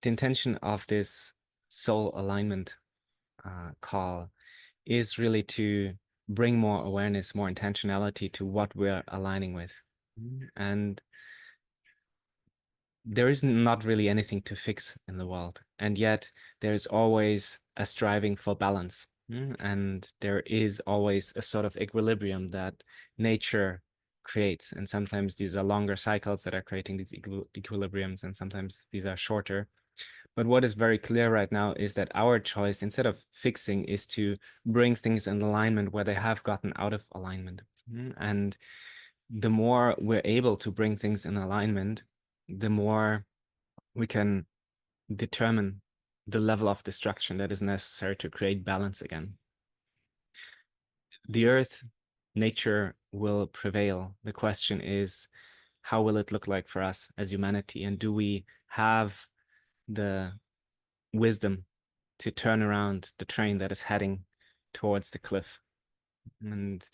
the intention of this soul alignment call is really to bring more awareness, more intentionality to what we're aligning with. And there is not really anything to fix in the world. And yet there's always a striving for balance. And there is always a sort of equilibrium that nature creates. And sometimes these are longer cycles that are creating these equilibriums, and sometimes these are shorter. But what is very clear right now is that our choice, instead of fixing, is to bring things in alignment where they have gotten out of alignment. And the more we're able to bring things in alignment, the more we can determine the level of destruction that is necessary to create balance again. The earth, nature will prevail. The question is, how will it look like for us as humanity? And do we have the wisdom to turn around the train that is heading towards the cliff? And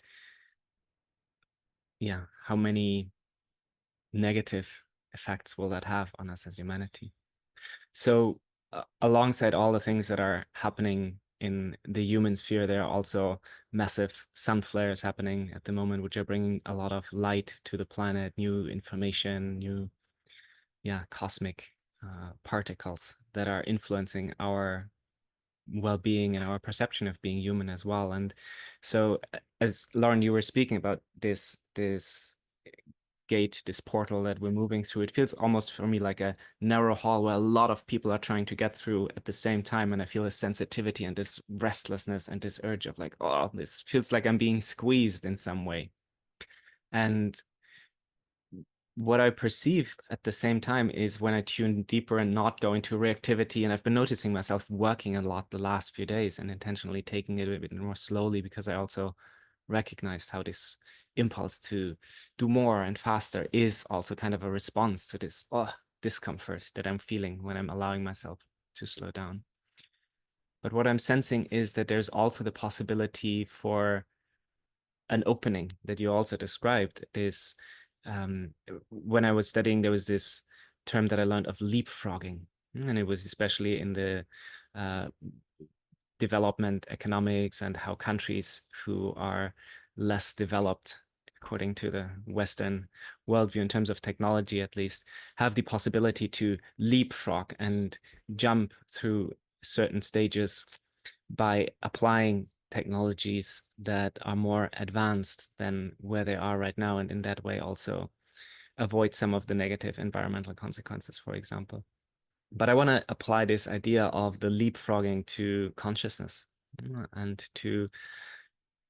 yeah, how many negative effects will that have on us as humanity? So alongside all the things that are happening in the human sphere, there are also massive sun flares happening at the moment, which are bringing a lot of light to the planet, new information, new cosmic particles that are influencing our well-being and our perception of being human as well. And so as Lauren, you were speaking about this gate, this portal that we're moving through, it feels almost for me like a narrow hall where a lot of people are trying to get through at the same time. And I feel a sensitivity and this restlessness and this urge of like, oh, this feels like I'm being squeezed in some way. And what I perceive at the same time is when I tune deeper and not go into reactivity, and I've been noticing myself working a lot the last few days and intentionally taking it a bit more slowly, because I also recognized how this impulse to do more and faster is also kind of a response to this discomfort that I'm feeling when I'm allowing myself to slow down. But what I'm sensing is that there's also the possibility for an opening that you also described. This when I was studying, there was this term that I learned of leapfrogging, and it was especially in the development economics and how countries who are less developed, according to the Western worldview in terms of technology at least, have the possibility to leapfrog and jump through certain stages by applying technologies that are more advanced than where they are right now, and in that way also avoid some of the negative environmental consequences, for example. But I want to apply this idea of the leapfrogging to consciousness, and to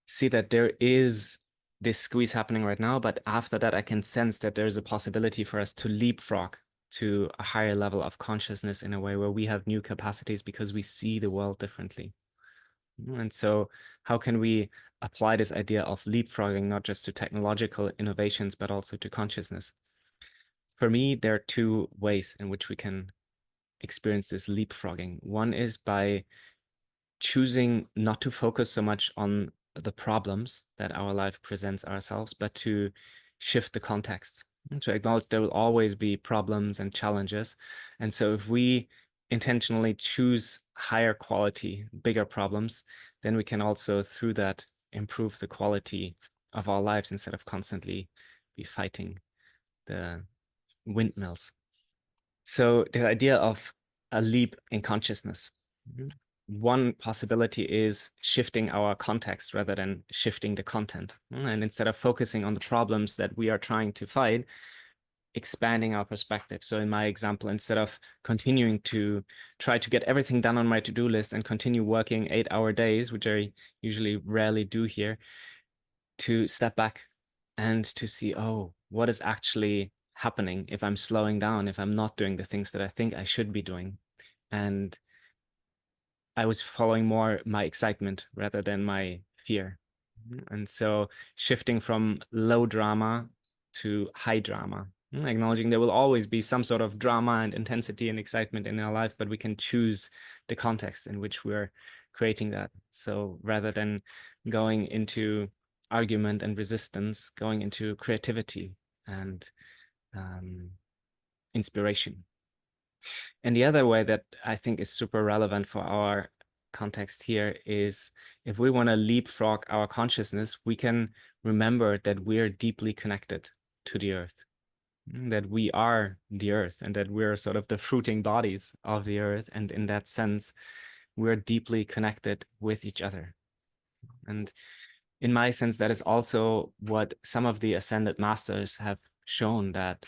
see that there is this squeeze happening right now, but after that I can sense that there's a possibility for us to leapfrog to a higher level of consciousness in a way where we have new capacities because we see the world differently. And so how can we apply this idea of leapfrogging not just to technological innovations, but also to consciousness? For me, there are two ways in which we can experience this leapfrogging. One is by choosing not to focus so much on the problems that our life presents ourselves, but to shift the context, to acknowledge there will always be problems and challenges. And so if we intentionally choose higher quality, bigger problems, then we can also through that improve the quality of our lives instead of constantly be fighting the windmills. So the idea of a leap in consciousness. One possibility is shifting our context rather than shifting the content. And instead of focusing on the problems that we are trying to fight, expanding our perspective. So in my example, instead of continuing to try to get everything done on my to-do list and continue working 8-hour days, which I usually rarely do here, to step back and to see, oh, what is actually happening if I'm slowing down, if I'm not doing the things that I think I should be doing. And I was following more my excitement rather than my fear. And so shifting from low drama to high drama, acknowledging there will always be some sort of drama and intensity and excitement in our life, but we can choose the context in which we're creating that. So rather than going into argument and resistance, going into creativity and inspiration. And the other way that I think is super relevant for our context here is if we want to leapfrog our consciousness, we can remember that we're deeply connected to the earth, that we are the earth, and that we're sort of the fruiting bodies of the earth. And in that sense, we're deeply connected with each other. And in my sense, that is also what some of the ascended masters have shown, that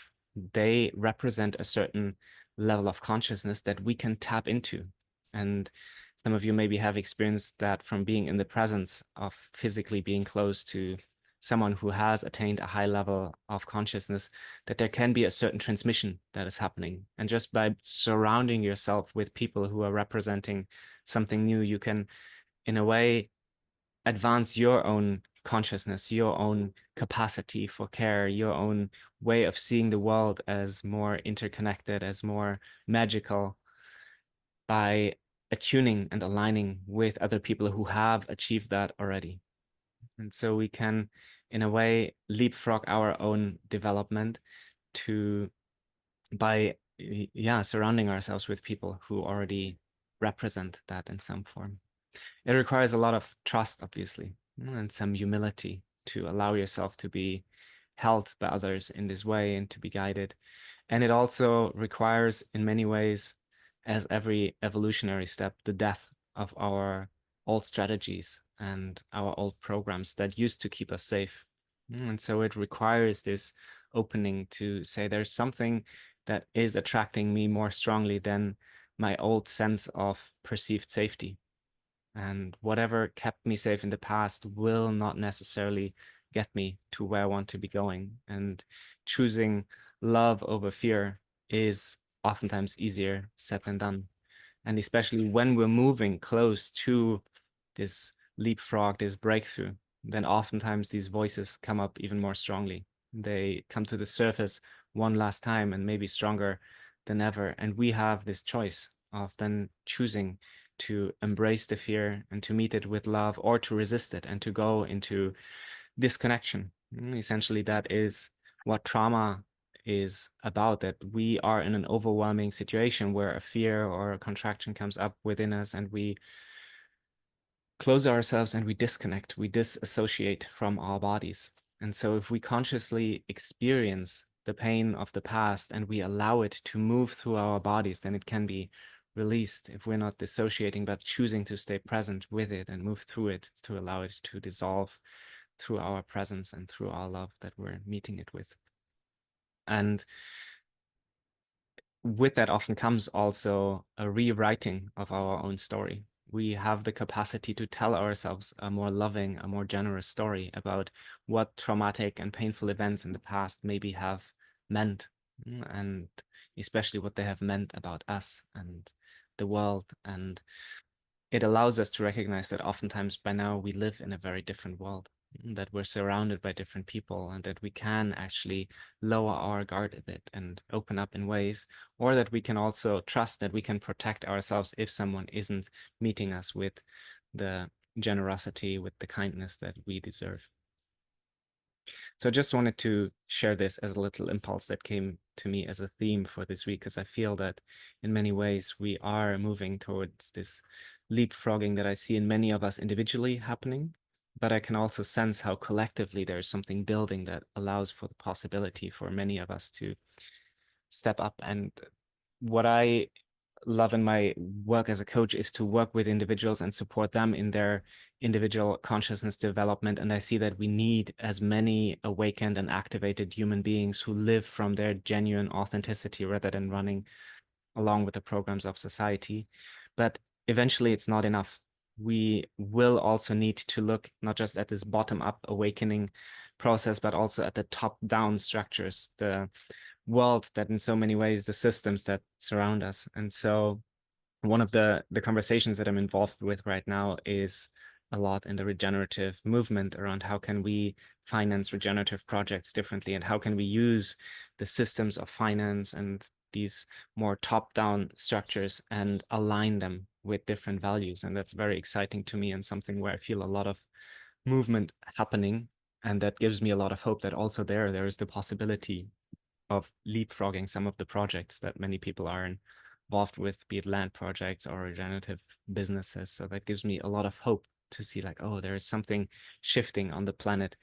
they represent a certain level of consciousness that we can tap into. And some of you maybe have experienced that from being in the presence of physically being close to someone who has attained a high level of consciousness, that there can be a certain transmission that is happening. And just by surrounding yourself with people who are representing something new, you can, in a way, advance your own consciousness, your own capacity for care, your own way of seeing the world as more interconnected, as more magical, by attuning and aligning with other people who have achieved that already. And so we can, in a way, leapfrog our own development to by surrounding ourselves with people who already represent that in some form. It requires a lot of trust, obviously, and some humility to allow yourself to be held by others in this way and to be guided. And it also requires, in many ways, as every evolutionary step, the death of our old strategies and our old programs that used to keep us safe. And so it requires this opening to say there's something that is attracting me more strongly than my old sense of perceived safety. And whatever kept me safe in the past will not necessarily get me to where I want to be going. And choosing love over fear is oftentimes easier said than done. And especially when we're moving close to this leapfrog, this breakthrough, then oftentimes these voices come up even more strongly. They come to the surface one last time and maybe stronger than ever. And we have this choice of then choosing to embrace the fear and to meet it with love, or to resist it and to go into disconnection. Essentially, that is what trauma is about, that we are in an overwhelming situation where a fear or a contraction comes up within us, and we close ourselves and we disconnect, we disassociate from our bodies. And so if we consciously experience the pain of the past and we allow it to move through our bodies, then it can be released if we're not dissociating, but choosing to stay present with it and move through it, to allow it to dissolve through our presence and through our love that we're meeting it with. And with that often comes also a rewriting of our own story. We have the capacity to tell ourselves a more loving, a more generous story about what traumatic and painful events in the past maybe have meant, and especially what they have meant about us and the world. And it allows us to recognize that oftentimes by now we live in a very different world, that we're surrounded by different people, and that we can actually lower our guard a bit and open up in ways, or that we can also trust that we can protect ourselves if someone isn't meeting us with the generosity, with the kindness that we deserve. So I just wanted to share this as a little impulse that came to me as a theme for this week, because I feel that in many ways we are moving towards this leapfrogging that I see in many of us individually happening, but I can also sense how collectively there's something building that allows for the possibility for many of us to step up. And what I love in my work as a coach is to work with individuals and support them in their individual consciousness development. And I see that we need as many awakened and activated human beings who live from their genuine authenticity rather than running along with the programs of society. But eventually it's not enough. We will also need to look not just at this bottom-up awakening process, but also at the top-down structures, the world that in so many ways, the systems that surround us. And so one of the conversations that I'm involved with right now is a lot in the regenerative movement around how can we finance regenerative projects differently, and how can we use the systems of finance and these more top-down structures and align them with different values. And that's very exciting to me, and something where I feel a lot of movement happening. And that gives me a lot of hope that also there is the possibility of leapfrogging some of the projects that many people are in involved with, be it land projects or regenerative businesses. So that gives me a lot of hope to see like, oh, there is something shifting on the planet.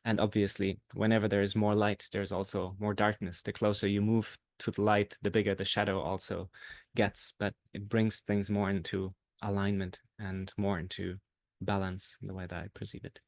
And obviously, whenever there is more light, there's also more darkness. The closer you move to the light, the bigger the shadow also gets. But it brings things more into alignment and more into balance in the way that I perceive it.